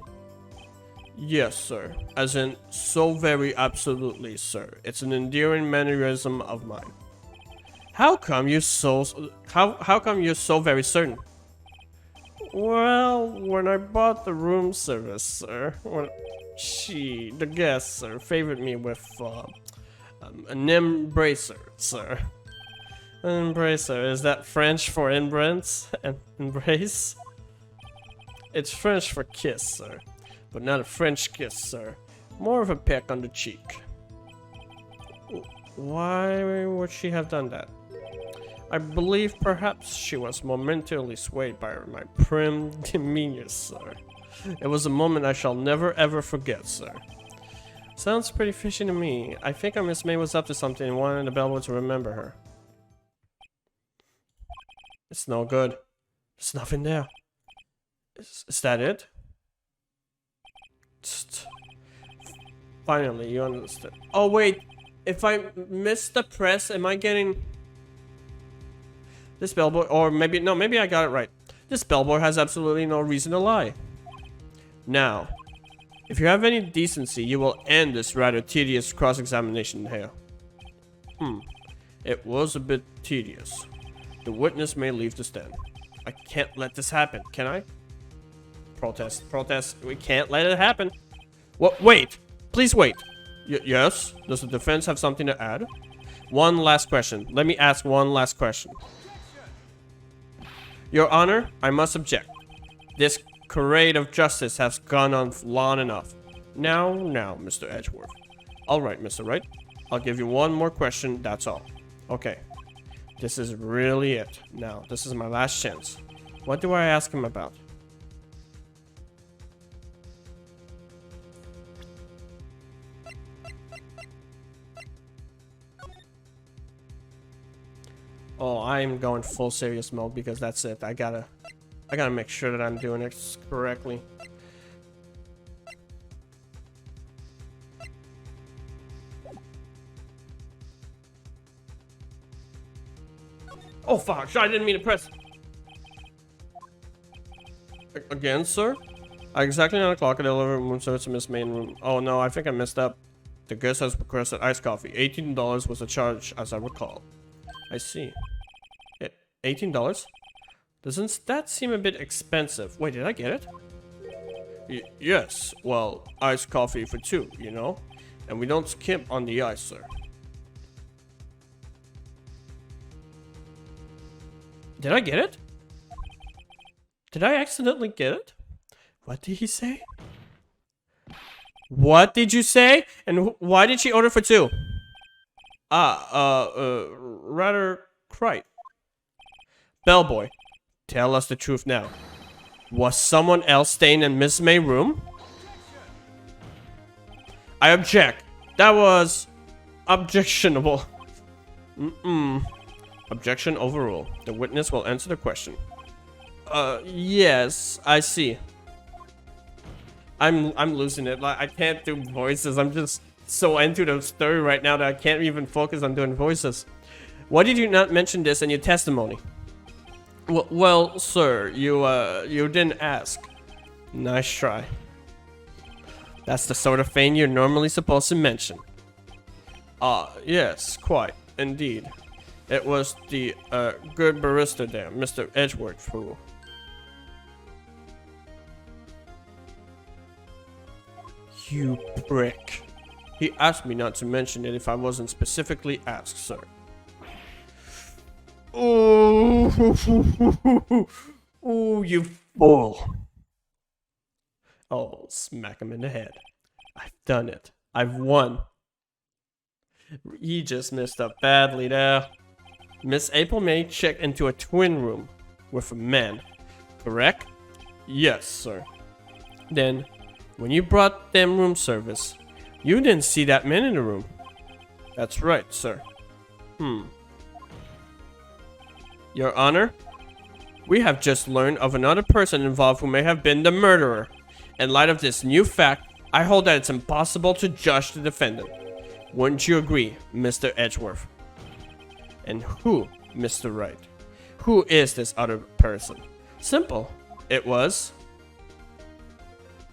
Yes, sir. As in, so very absolutely, sir. It's an endearing mannerism of mine. How come you're so very certain? Well, when I bought the room service, sir, the guest, sir, favored me with an embracer, sir. An embracer, is that French for embrace? Embrace? It's French for kiss, sir. But not a French kiss, sir. More of a peck on the cheek. Why would she have done that? I believe perhaps she was momentarily swayed by my prim demeanor, sir. It was a moment I shall never ever forget, sir. Sounds pretty fishy to me. I think our Miss May was up to something and wanted the bellboy to remember her. It's no good. There's nothing there. Is that it? Finally, you understand. Oh wait, if I miss the press, am I getting... This bellboy, or maybe, no, maybe I got it right. This bellboy has absolutely no reason to lie. Now, if you have any decency, you will end this rather tedious cross-examination here. It was a bit tedious. The witness may leave the stand. I can't let this happen, can I? Protest, protest. We can't let it happen. What? Wait. Please wait. Yes? Does the defense have something to add? One last question. Let me ask one last question. Your Honor, I must object. This parade of justice has gone on long enough. Now, Mr. Edgeworth. Alright, Mr. Wright. I'll give you one more question, that's all. Okay. This is really it. Now, this is my last chance. What do I ask him about? Oh, I'm going full serious mode because that's it. I gotta make sure that I'm doing it correctly. Oh fuck, I didn't mean to press. Again, sir? Exactly 9 o'clock, I delivered room service to Miss Main room. Oh no, I think I messed up. The guest has requested iced coffee. $18 was the charge, as I recall. I see. $18? Doesn't that seem a bit expensive? Wait, did I get it? Yes. Well, iced coffee for 2, you know? And we don't skimp on the ice, sir. Did I get it? Did I accidentally get it? What did he say? What did you say? And why did she order for 2? Rather Wright. Bellboy, tell us the truth now. Was someone else staying in Miss May's room? I object. That was objectionable. Objection overruled. The witness will answer the question. Yes, I see. I'm losing it. Like, I can't do voices. I'm just so into the story right now that I can't even focus on doing voices. Why did you not mention this in your testimony? Well, sir, you didn't ask. Nice try. That's the sort of thing you're normally supposed to mention. Yes, quite, indeed. It was the, good barista there, Mr. Edgeworth, who... You prick. He asked me not to mention it if I wasn't specifically asked, sir. Oh, oh, you fool. Oh, smack him in the head. I've done it. I've won. He just messed up badly there. Miss April May checked into a twin room with a man, correct? Yes, sir. Then, when you brought them room service, you didn't see that man in the room. That's right, sir. Your Honor, we have just learned of another person involved who may have been the murderer. In light of this new fact, I hold that it's impossible to judge the defendant. Wouldn't you agree, Mr. Edgeworth? And who, Mr. Wright? Who is this other person? Simple. It was...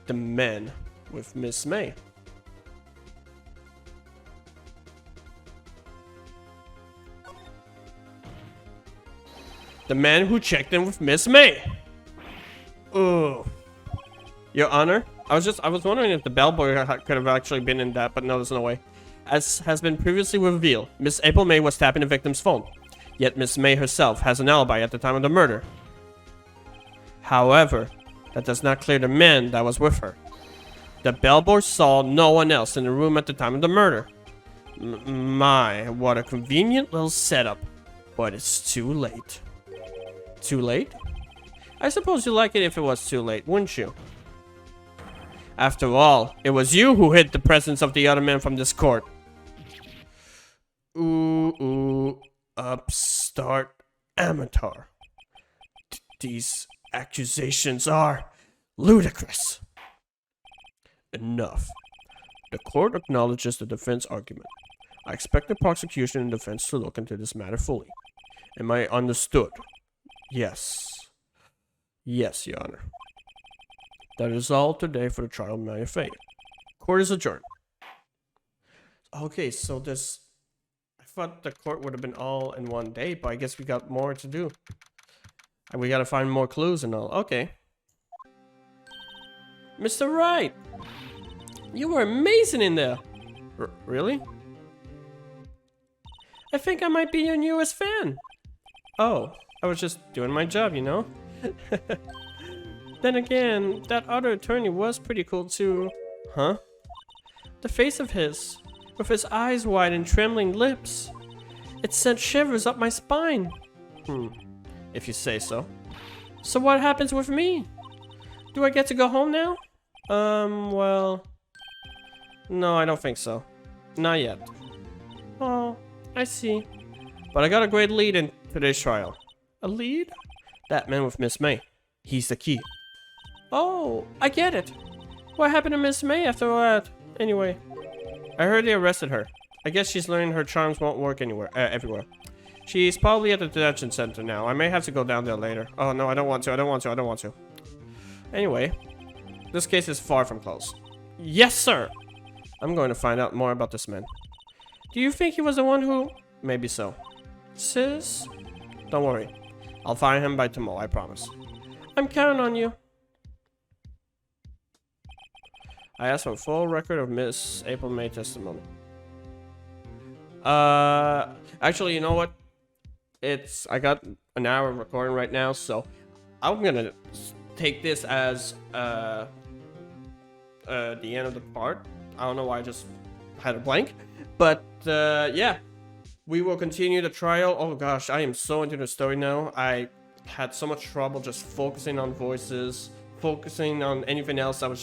the man with Miss May. The man who checked in with Miss May. Ugh. Your Honor, I was wondering if the bellboy could have actually been in that, but no, there's no way. As has been previously revealed, Miss April May was tapping the victim's phone. Yet Miss May herself has an alibi at the time of the murder. However, that does not clear the man that was with her. The bellboy saw no one else in the room at the time of the murder. My, what a convenient little setup. But it's too late. Too late? I suppose you'd like it if it was too late, wouldn't you? After all, it was you who hid the presence of the other man from this court. Ooh, upstart amateur. These accusations are ludicrous. Enough. The court acknowledges the defense argument. I expect the prosecution and defense to look into this matter fully. Am I understood? Yes. Yes, Your Honor. That is all today for the trial of Maya Fay. Court is adjourned. Okay, so this... I thought the court would have been all in one day, but I guess we got more to do. And we gotta find more clues and all. Okay. Mr. Wright! You were amazing in there! Really? I think I might be your newest fan. Oh, I was just doing my job, you know? Then again, that other attorney was pretty cool too. Huh? The face of his, with his eyes wide and trembling lips. It sent shivers up my spine. If you say so. So what happens with me? Do I get to go home now? Well... No, I don't think so. Not yet. Oh, I see. But I got a great lead in today's trial. A lead? That man with Miss May. He's the key. Oh, I get it. What happened to Miss May after all that? Anyway, I heard they arrested her. I guess she's learning her charms won't work everywhere. She's probably at the detention center now. I may have to go down there later. Oh no, I don't want to. Anyway, This case is far from close. Yes, sir! I'm going to find out more about this man. Do you think he was the one who... Maybe so. Sis? Don't worry. I'll find him by tomorrow, I promise. I'm counting on you. I asked for a full record of Miss April May testimony. Actually, you know what? I got an hour of recording right now, so I'm gonna take this as the end of the part. I don't know why I just had a blank, but yeah, we will continue the trial. Oh gosh, I am so into the story now. I had so much trouble just focusing on voices, focusing on anything else. I was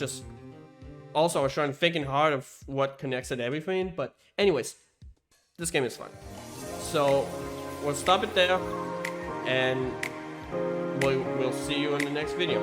trying thinking hard of what connects to everything, but anyways, this game is fun. So we'll stop it there, and we'll see you in the next video.